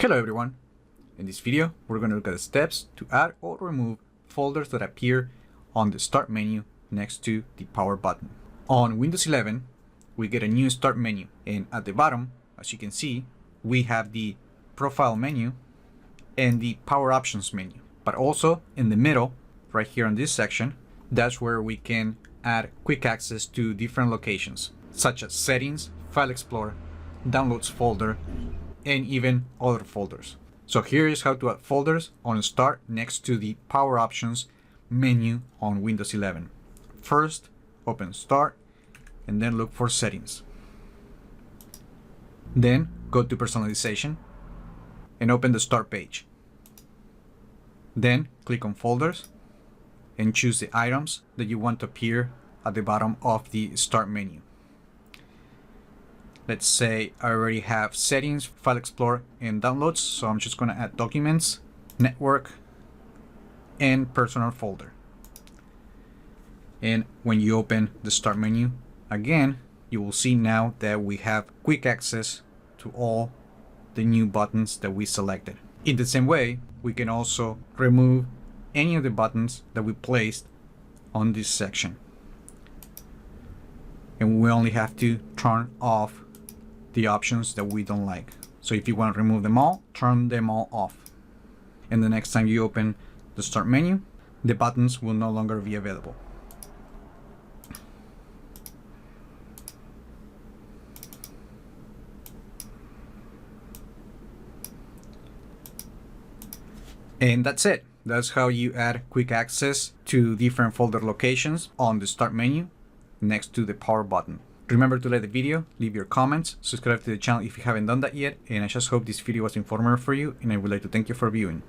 Hello everyone! In this video, we're going to look at the steps to add or remove folders that appear on the Start menu next to the Power button. On Windows 11, we get a new Start menu, and at the bottom, as you can see, we have the Profile menu and the Power Options menu. But also in the middle, right here on this section, that's where we can add quick access to different locations, such as Settings, File Explorer, Downloads folder, and even other folders. So here is how to add folders on Start next to the Power Options menu on Windows 11. First, open Start and then look for Settings. Then go to Personalization and open the Start page. Then click on Folders and choose the items that you want to appear at the bottom of the Start menu. Let's say I already have Settings, File Explorer, and Downloads, so I'm just going to add Documents, Network, and Personal folder. And when you open the Start menu again, you will see now that we have quick access to all the new buttons that we selected. In the same way, we can also remove any of the buttons that we placed on this section. And we only have to turn off the options that we don't like. So if you want to remove them all, turn them all off. And the next time you open the Start menu, the buttons will no longer be available. And that's it. That's how you add quick access to different folder locations on the Start menu next to the Power button. Remember to like the video, leave your comments, subscribe to the channel if you haven't done that yet, and I just hope this video was informative for you, and I would like to thank you for viewing.